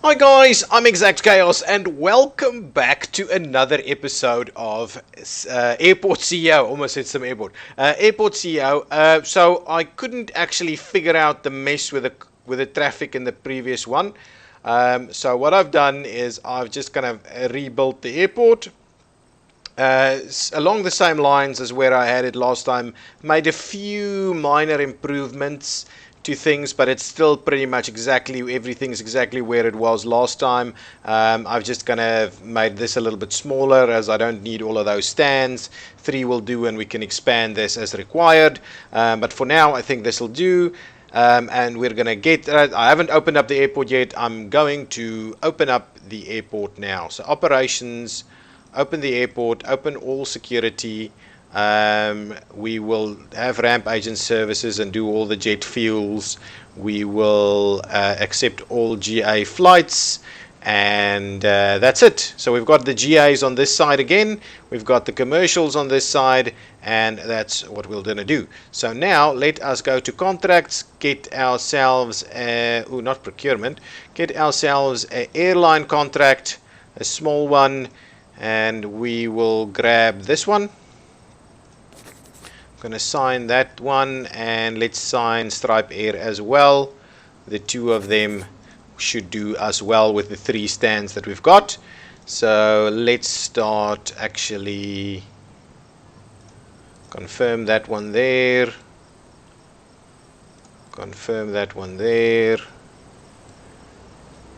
Hi guys, I'm ExactChaos and welcome back to another episode of Airport CEO. Almost said some airport. Airport CEO. So I couldn't actually figure out the mess with the traffic in the previous one. So what I've done is I've just kind of rebuilt the airport. Along the same lines as where I had it last time, made a few minor improvements to things, but it's still pretty much everything's exactly where it was last time. I've just kind of made this a little bit smaller as I don't need all of those stands. 3 will do and we can expand this as required, but for now I think this will do. And we're gonna get I haven't opened up the airport yet. I'm going to open up the airport now. So operations, open the airport, open all security. We will have ramp agent services and do all the jet fuels. We will accept all GA flights, and that's it. So we've got the GAs on this side again, we've got the commercials on this side, and that's what we're going to do. So now let us go to contracts, get ourselves not procurement, get ourselves an airline contract, a small one, and we will grab this one. I'm going to sign that one, and let's sign Stripe Air as well. The 2 of them should do as well with the 3 stands that we've got. So let's start actually confirm that one there, confirm that one there,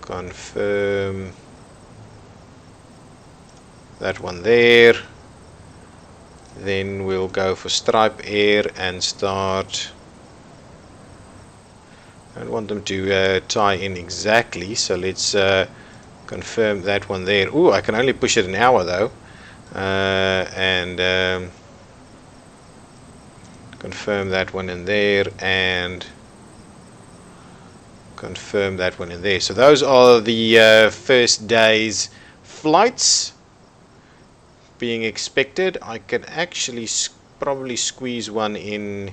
confirm that one there. Then we'll go for Stripe Air and start. I don't want them to tie in exactly, so let's confirm that one there. Oh, I can only push it an hour though, and confirm that one in there, and confirm that one in there. So those are the first day's flights being expected. I can actually probably squeeze one in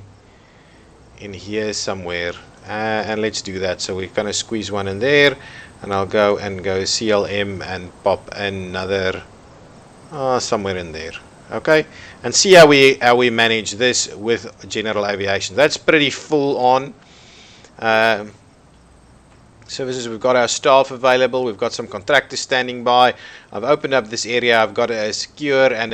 here somewhere, and let's do that. So we're going to squeeze one in there, and I'll go CLM and pop another somewhere in there. Okay, and see how we manage this with general aviation. That's pretty full on. Services, we've got our staff available, we've got some contractors standing by. I've opened up this area. I've got a secure and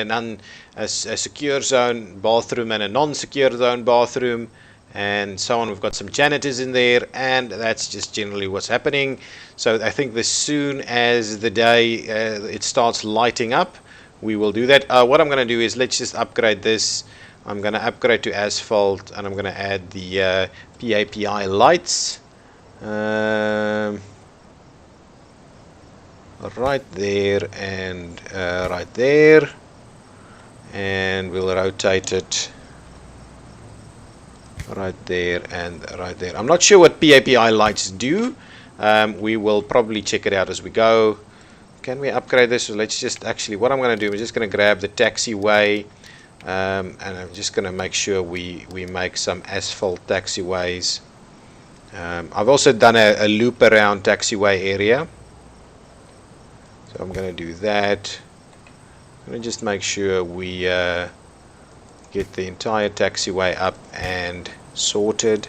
a secure zone bathroom and a non-secure zone bathroom, and so on. We've got some janitors in there, and that's just generally what's happening. So I think as soon as the day it starts lighting up, we will do that. What I'm going to do is let's just upgrade this. I'm going to upgrade to asphalt, and I'm going to add the PAPI lights. Right there and right there, and we'll rotate it right there and right there. I'm not sure what PAPI lights do. We will probably check it out as we go. Can we upgrade this? So let's just actually, what I'm going to do is just going to grab the taxiway, and I'm just going to make sure we make some asphalt taxiways. I've also done a loop around taxiway area, so I'm going to do that. I'm going to just make sure we get the entire taxiway up and sorted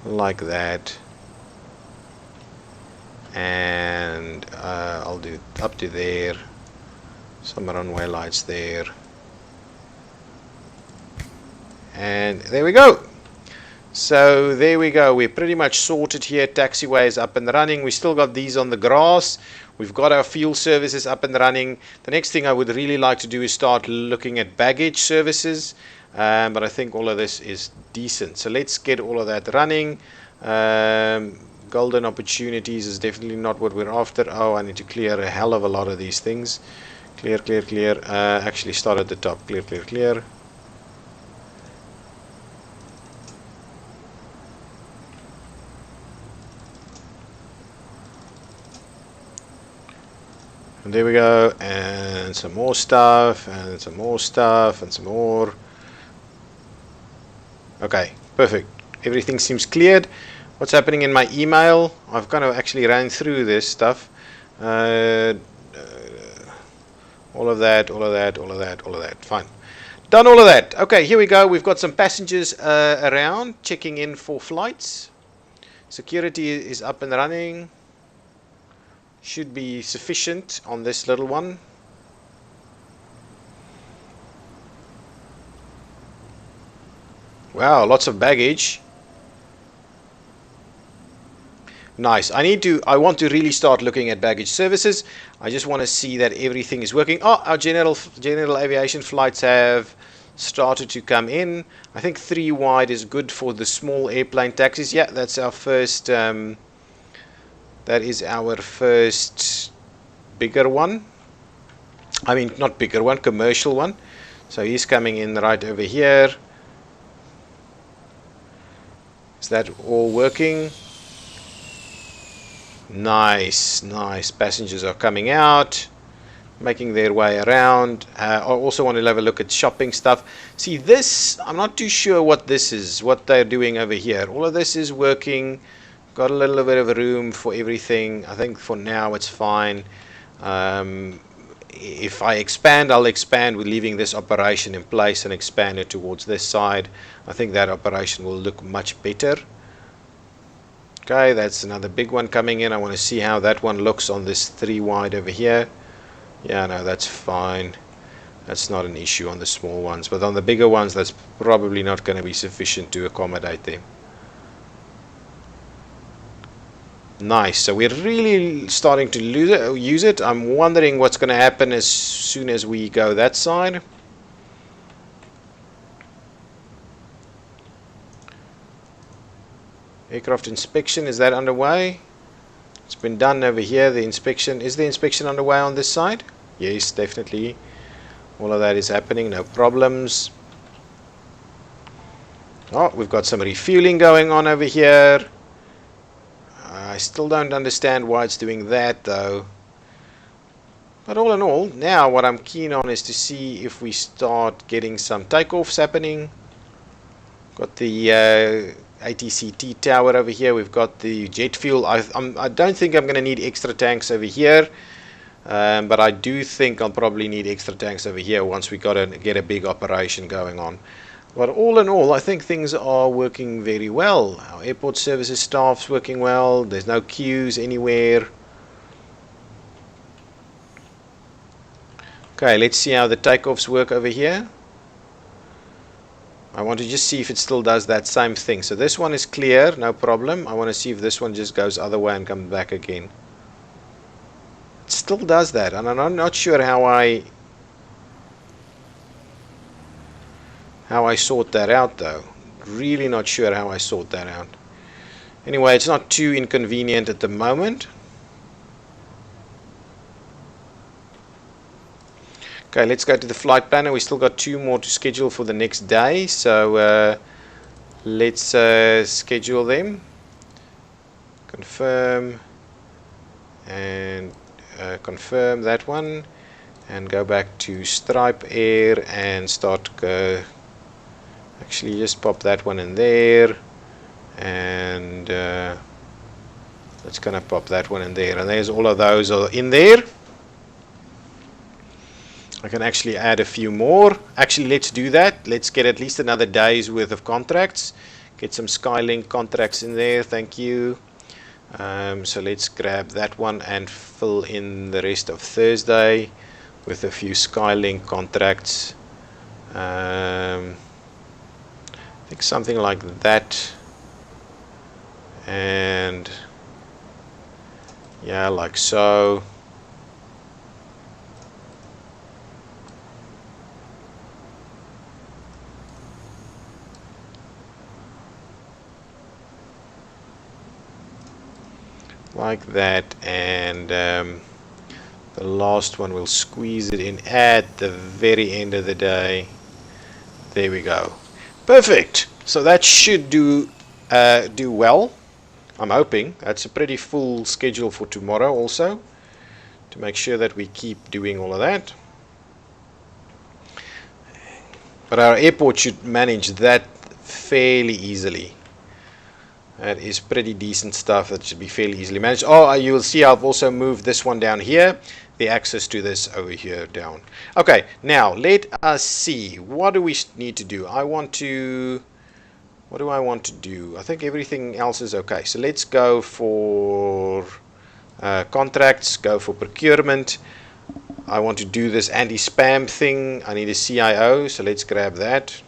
like that, and I'll do up to there, some runway lights there, and there we go. So there we go, we're pretty much sorted here. Taxiway is up and running. We still got these on the grass. We've got our fuel services up and running. The next thing I would really like to do is start looking at baggage services, but I think all of this is decent. So let's get all of that running. Golden opportunities is definitely not what we're after. Oh, I need to clear a hell of a lot of these things. Clear, clear, clear. Actually start at the top. Clear, clear, clear. And there we go, and some more stuff, and some more stuff, and some more. Okay, perfect. Everything seems cleared. What's happening in my email? I've kind of actually ran through this stuff. Uh, all of that, all of that, all of that, all of that. Fine. Done all of that. Okay, here we go. We've got some passengers around checking in for flights. Security is up and running. Should be sufficient on this little one. Wow, lots of baggage. Nice. I want to really start looking at baggage services. I just want to see that everything is working. Oh, our general aviation flights have started to come in. I think 3 wide is good for the small airplane taxis. Yeah, that's our first that is our first bigger one. I mean, not bigger one, commercial one. So he's coming in right over here. Is that all working? Nice, nice. Passengers are coming out, making their way around. I also want to have a look at shopping stuff. See, this, I'm not too sure what this is, what they're doing over here. All of this is working. Got a little bit of room for everything. I think for now it's fine. If I expand, I'll expand with leaving this operation in place and expand it towards this side. I think that operation will look much better. Okay, that's another big one coming in. I want to see how that one looks on this 3 wide over here. Yeah, no, that's fine. That's not an issue on the small ones, but on the bigger ones, that's probably not going to be sufficient to accommodate them. Nice. So we're really starting to use it. I'm wondering what's going to happen as soon as we go that side. Aircraft inspection, is that underway? It's been done over here. The inspection, is the inspection underway on this side? Yes, definitely. All of that is happening, no problems. Oh, we've got some refueling going on over here. I still don't understand why it's doing that though. But all in all, now what I'm keen on is to see if we start getting some takeoffs happening. Got the ATCT tower over here. We've got the jet fuel. I don't think I'm going to need extra tanks over here, but I do think I'll probably need extra tanks over here once we got to get a big operation going on. But all in all, I think things are working very well. Our airport services staff's working well. There's no queues anywhere. Okay, let's see how the takeoffs work over here. I want to just see if it still does that same thing. So this one is clear, no problem. I want to see if this one just goes other way and comes back again. It still does that, and I'm not sure how I sort that out though. Really not sure how I sort that out. Anyway, it's not too inconvenient at the moment. Okay, let's go to the flight planner. We still got 2 more to schedule for the next day, so let's schedule them. Confirm and confirm that one, and go back to Stripe Air and start. Actually, just pop that one in there, and let's gonna pop that one in there, and there's all of those are in there. I can actually add a few more. Actually, let's do that. Let's get at least another day's worth of contracts. Get some Skylink contracts in there. Thank you. So let's grab that one and fill in the rest of Thursday with a few Skylink contracts. I think something like that. And yeah, like so. Like that, and the last one we'll squeeze it in at the very end of the day. There we go. Perfect. So that should do well. I'm hoping. That's a pretty full schedule for tomorrow also, to make sure that we keep doing all of that. But our airport should manage that fairly easily. That is pretty decent stuff. That should be fairly easily managed. Oh, you will see I've also moved this one down here. The access to this over here down. Okay, now let us see. What do we need to do? What do I want to do? I think everything else is okay. So let's go for contracts, go for procurement. I want to do this anti-spam thing. I need a CIO, so let's grab that.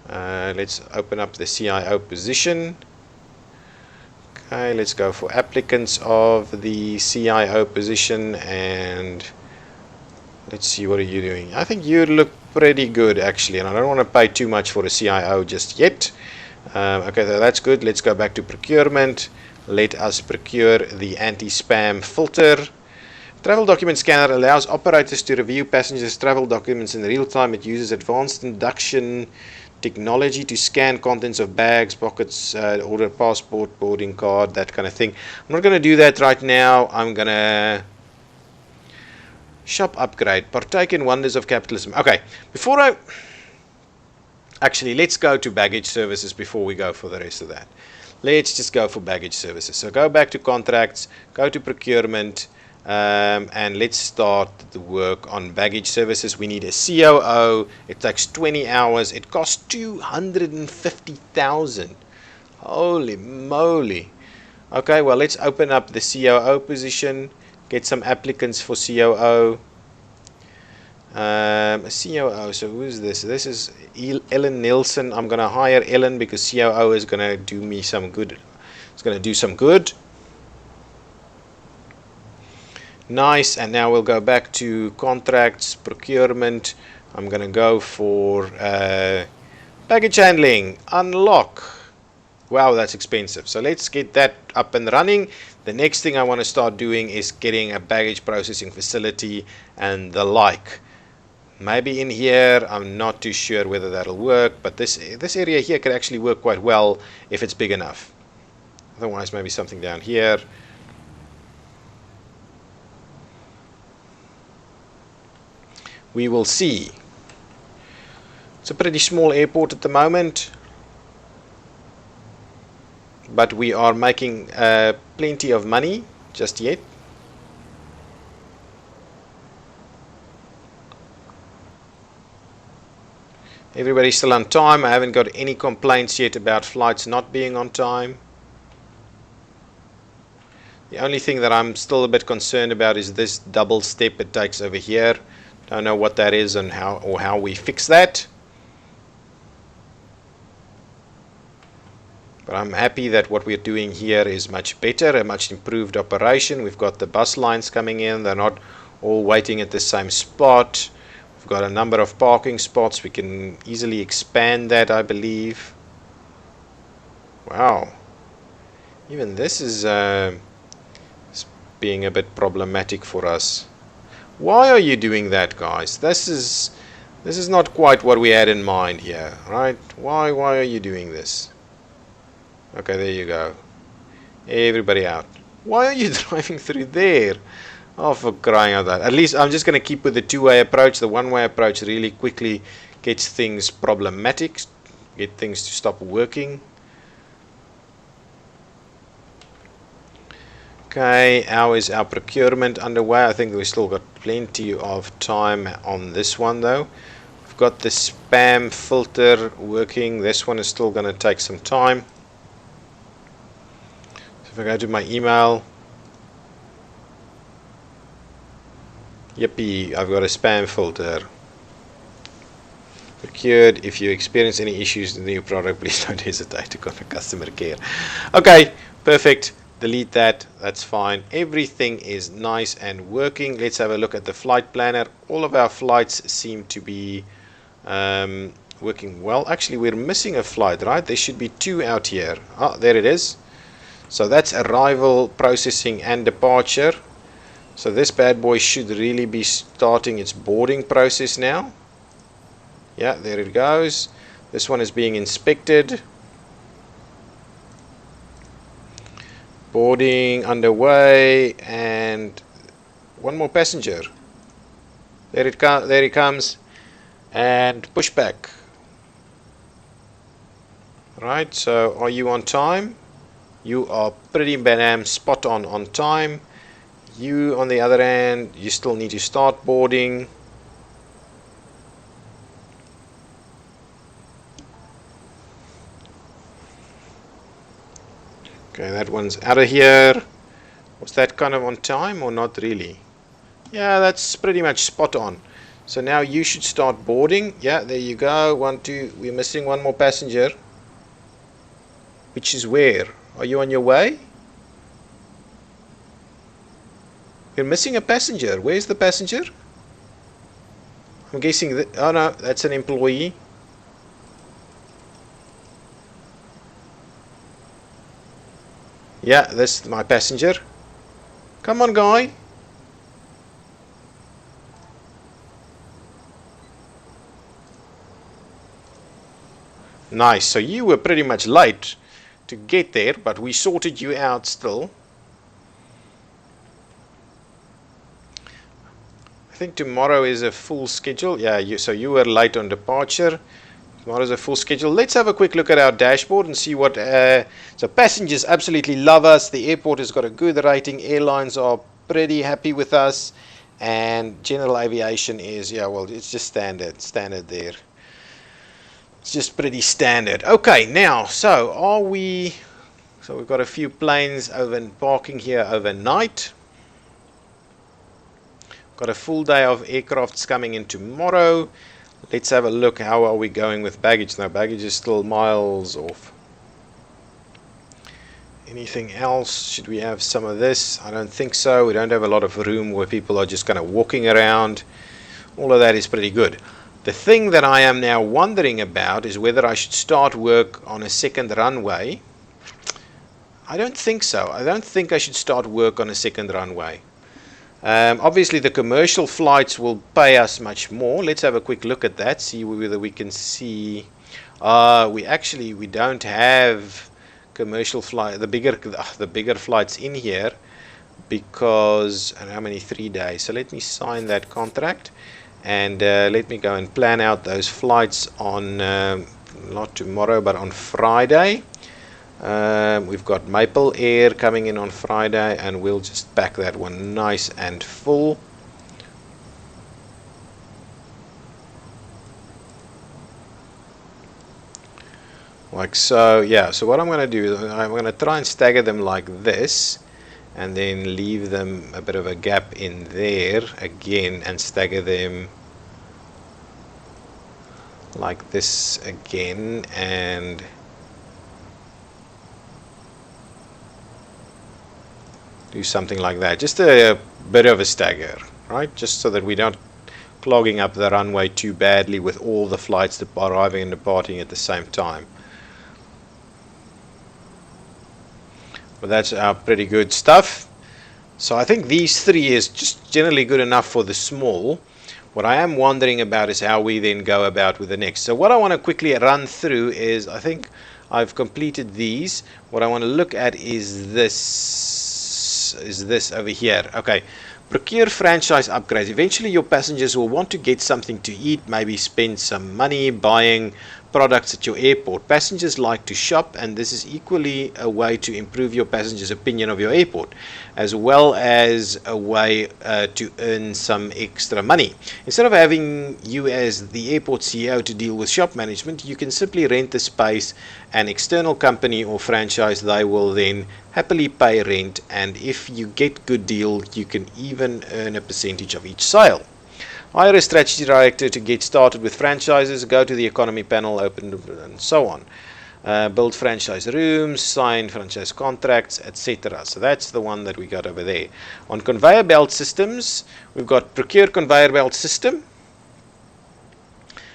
Let's open up the CIO position. Okay, let's go for applicants of the CIO position, and let's see, what are you doing? I think you look pretty good actually, and I don't want to pay too much for a CIO just yet. Okay, so that's good. Let's go back to procurement. Let us procure the anti-spam filter. Travel document scanner allows operators to review passengers' travel documents in real time. It uses advanced induction technology to scan contents of bags, pockets, order passport, boarding card, that kind of thing. I'm not going to do that right now. I'm going to shop upgrade, partake in wonders of capitalism. Okay, actually, let's go to baggage services before we go for the rest of that. Let's just go for baggage services. So go back to contracts, go to procurement, and let's start the work on baggage services. We need a COO. It takes 20 hours. It costs 250,000. Holy moly. Okay, well, let's open up the COO position, get some applicants for COO. COO, so who's this? This is Ellen Nielsen. I'm going to hire Ellen because COO is going to do me some good. It's going to do some good. Nice, and now we'll go back to contracts, procurement. I'm going to go for baggage handling, unlock. Wow, that's expensive. So let's get that up and running. The next thing I want to start doing is getting a baggage processing facility and the like. Maybe in here, I'm not too sure whether that'll work, but this area here could actually work quite well if it's big enough. Otherwise, maybe something down here. We will see. It's a pretty small airport at the moment, but we are making plenty of money just yet. Everybody's still on time. I haven't got any complaints yet about flights not being on time. The only thing that I'm still a bit concerned about is this double step it takes over here. Don't know what that is and how we fix that. But I'm happy that what we're doing here is much better, a much improved operation. We've got the bus lines coming in. They're not all waiting at the same spot. We've got a number of parking spots. We can easily expand that, I believe. Wow. Even this is being a bit problematic for us. Why are you doing that, guys? This is not quite what we had in mind here, right? Why are you doing this? Okay, there you go. Everybody out. Why are you driving through there? Oh, for crying out loud. At least I'm just going to keep with the two-way approach. The one-way approach really quickly gets things problematic, get things to stop working. Okay, how is our procurement underway? I think we've still got plenty of time on this one though. We've got the spam filter working. This one is still going to take some time. So if I go to my email, yippee, I've got a spam filter. Procured. If you experience any issues with the new product, please don't hesitate to contact customer care. Okay, perfect. Delete that. That's fine. Everything is nice and working. Let's have a look at the flight planner. All of our flights seem to be working well. Actually, we're missing a flight, right? There should be two out here. Oh, there it is. So that's arrival, processing, and departure. So this bad boy should really be starting its boarding process now. Yeah, there it goes. This one is being inspected. Boarding underway, and one more passenger. There he comes, and pushback. Right, so are you on time? You are pretty damn spot on time. You, on the other hand, you still need to start boarding. Okay, that one's out of here. Was that kind of on time or not really? Yeah, that's pretty much spot on. So now you should start boarding. Yeah, there you go. 1, 2. We're missing one more passenger. Which is where? Are you on your way? You're missing a passenger. Where's the passenger? I'm guessing that. Oh no, that's an employee. Yeah, that's my passenger. Come on, guy. Nice. So you were pretty much late to get there, but we sorted you out still. I think tomorrow is a full schedule. Yeah, so you were late on departure. Tomorrow's a full schedule. Let's have a quick look at our dashboard and see what. So passengers absolutely love us. The airport has got a good rating. Airlines are pretty happy with us, and general aviation is, yeah, well, it's just standard there. It's just pretty standard. Okay, now, so are we? So we've got a few planes over parking here overnight. Got a full day of aircrafts coming in tomorrow. Let's have a look. How are we going with baggage? Now, baggage is still miles off. Anything else? Should we have some of this? I don't think so. We don't have a lot of room where people are just kind of walking around. All of that is pretty good. The thing that I am now wondering about is whether I should start work on a second runway. I don't think so. I don't think I should start work on a second runway. Obviously the commercial flights will pay us much more. Let's have a quick look at that, see whether we can see. We don't have commercial flight, the bigger flights in here, because, and how many, 3 days. So let me sign that contract, and let me go and plan out those flights on not tomorrow but on Friday. We've got Maple Air coming in on Friday, and we'll just pack that one nice and full. Like so. Yeah, so what I'm going to do is I'm going to try and stagger them like this, and then leave them a bit of a gap in there again, and stagger them like this again, and do something like that. Just a bit of a stagger, right? Just so that we don't clogging up the runway too badly with all the flights that are arriving and departing at the same time. But that's pretty good stuff. So I think these 3 is just generally good enough for the small. What I am wondering about is how we then go about with the next. So what I want to quickly run through is, I think I've completed these. What I want to look at is this over here. Okay, procure franchise upgrades. Eventually your passengers will want to get something to eat, maybe spend some money buying products at your airport. Passengers like to shop, and this is equally a way to improve your passengers' opinion of your airport, as well as a way to earn some extra money. Instead of having you as the airport CEO to deal with shop management, you can simply rent the space. An external company or franchise, they will then happily pay rent, and if you get good deal, you can even earn a percentage of each sale. Hire a strategy director to get started with franchises, go to the economy panel, open, and so on. Build franchise rooms, sign franchise contracts, etc. So that's the one that we got over there. On conveyor belt systems, we've got procure conveyor belt system.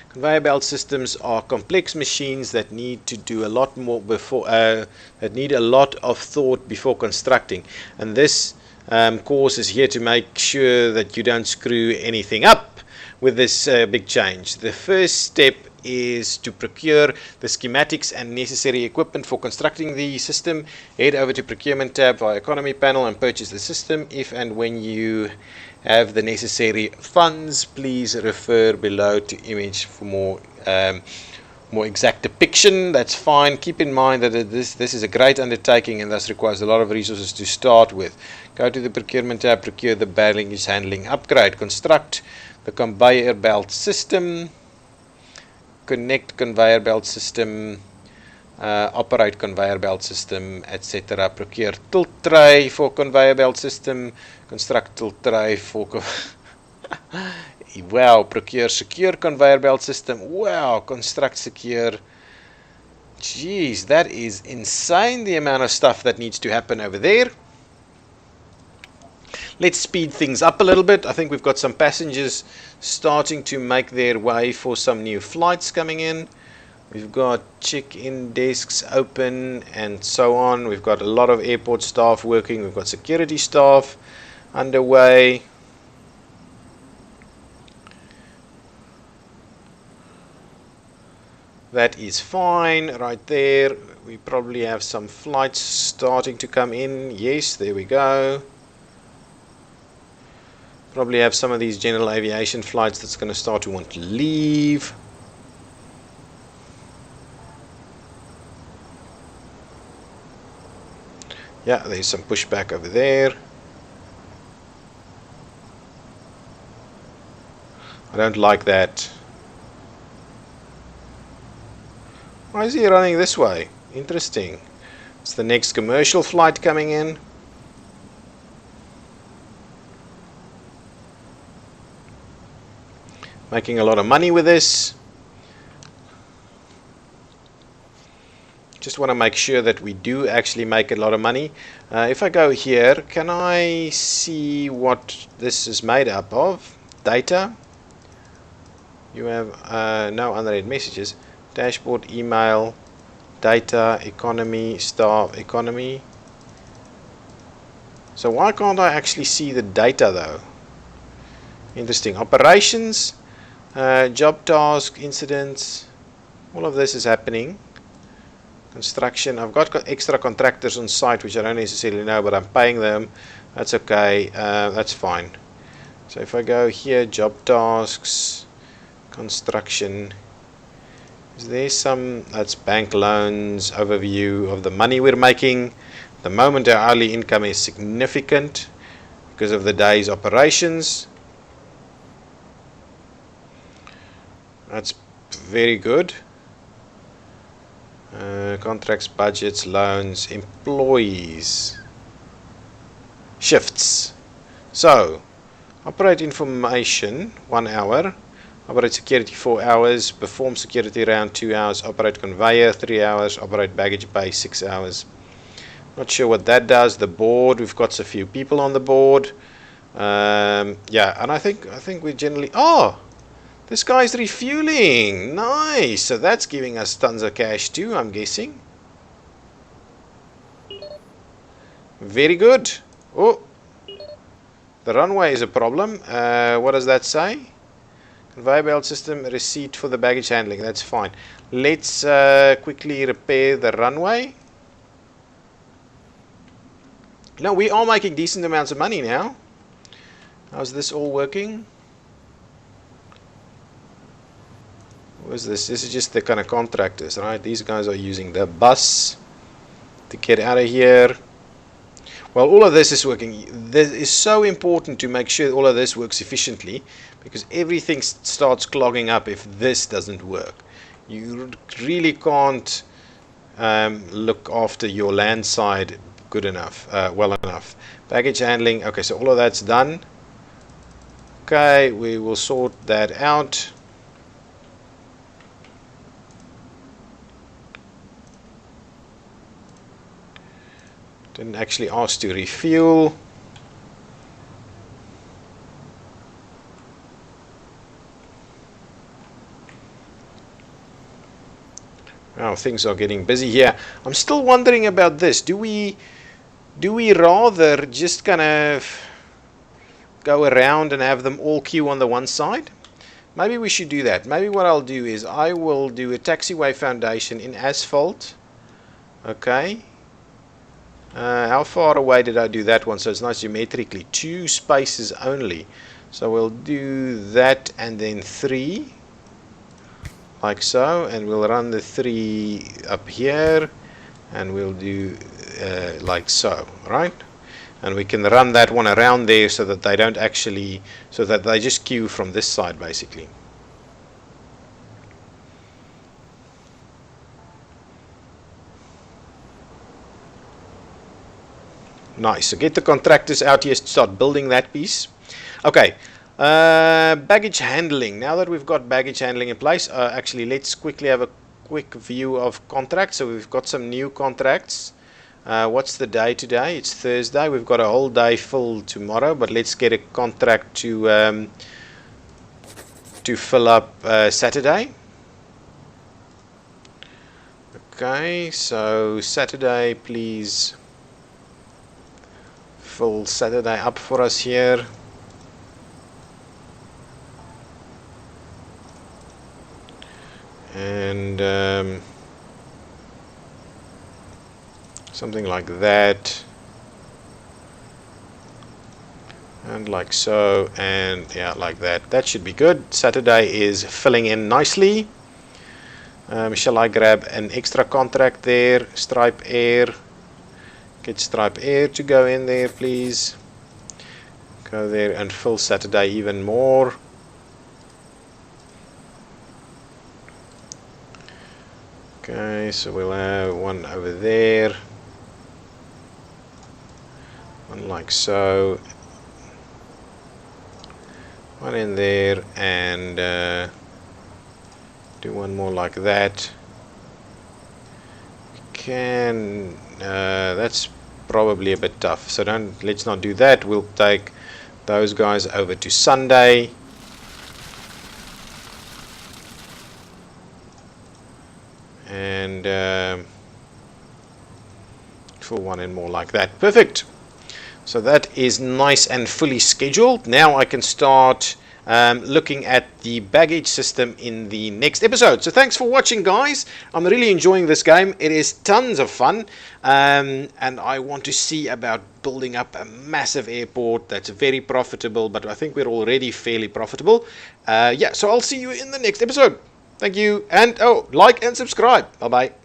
Conveyor belt systems are complex machines that need to do a lot more before, that need a lot of thought before constructing, and this course is here to make sure that you don't screw anything up with this big change. The first step is to procure the schematics and necessary equipment for constructing the system. Head over to procurement tab via economy panel and purchase the system. If and when you have the necessary funds, please refer below to image for more more exact depiction. That's fine. Keep in mind that this is a great undertaking and thus requires a lot of resources to start with. Go to the procurement tab, procure the baggage handling upgrade, construct the conveyor belt system, connect conveyor belt system, operate conveyor belt system, etc. Procure tilt tray for conveyor belt system, construct tilt tray for wow, procure secure conveyor belt system. Wow, construct secure. Jeez, that is insane, the amount of stuff that needs to happen over there. Let's speed things up a little bit. I think we've got some passengers starting to make their way for some new flights coming in. We've got check-in desks open and so on. We've got a lot of airport staff working. We've got security staff underway. That is fine right there. We probably have some flights starting to come in. Yes, there we go. Probably have some of these general aviation flights that's going to start to want to leave. Yeah, there's some pushback over there. I don't like that. Why is he running this way? Interesting. It's the next commercial flight coming in. Making a lot of money with this. Just want to make sure that we do actually make a lot of money. If I go here, can I see what this is made up of? Data. You have no unread messages. Dashboard, email, data, economy, staff, economy. So why can't I actually see the data though? Interesting. Operations, job task, incidents. All of this is happening. Construction. I've got extra contractors on site which I don't necessarily know, but I'm paying them. That's okay. That's fine. So if I go here, job tasks, construction. Is there some, that's bank loans, overview of the money we're making. The moment our hourly income is significant because of the day's operations. That's very good. Contracts, budgets, loans, employees, shifts. So, operate information 1 hour. Operate security 4 hours, perform security round 2 hours, operate conveyor 3 hours, operate baggage bay 6 hours. Not sure what that does. The board, we've got a few people on the board. Yeah, and I think we generally, oh, this guy's refueling. Nice. So that's giving us tons of cash too, I'm guessing. Very good. Oh, the runway is a problem. What does that say? Conveyor belt system, receipt for the baggage handling. That's fine. Let's quickly repair the runway. Now we are making decent amounts of money now. How's this all working? What is this? This is just the kind of contractors, right? These guys are using the bus to get out of here. Well, all of this is working. This is so important to make sure all of this works efficiently, because everything starts clogging up if this doesn't work. You really can't look after your land side good enough, well enough. Baggage handling. Okay, so all of that's done. Okay, we will sort that out. Didn't actually ask to refuel. Wow, things are getting busy here. I'm still wondering about this. Do we rather just kind of go around and have them all queue on the one side? Maybe we should do that. Maybe what I'll do is I will do a taxiway foundation in asphalt. Okay. How far away did I do that one? So it's nice geometrically. 2 spaces only. So we'll do that and then 3. like so, and we'll run the 3 up here, and we'll do like so, right? And we can run that one around there so that they don't actually, so that they just queue from this side basically. Nice. So get the contractors out here to start building that piece. Okay. Baggage handling. Now that we've got baggage handling in place, actually let's quickly have a quick view of contracts. So we've got some new contracts. What's the day today? It's Thursday. We've got a whole day full tomorrow, but let's get a contract to fill up Saturday. Okay, so Saturday, please fill Saturday up for us here. And something like that, and like so, and yeah, like that. That should be good. Saturday is filling in nicely. Shall I grab an extra contract there? Stripe Air. Get Stripe Air to go in there, please. Go there and fill Saturday even more. Okay, so we'll have one over there, one like so, one in there, and do one more like that. That's probably a bit tough, so let's not do that. We'll take those guys over to Sunday. And for one and more like that. Perfect. So that is nice and fully scheduled. Now I can start looking at the baggage system in the next episode. So thanks for watching, guys. I'm really enjoying this game. It is tons of fun, and I want to see about building up a massive airport that's very profitable, but I think we're already fairly profitable. Yeah, so I'll see you in the next episode. Thank you, and like and subscribe. Bye bye.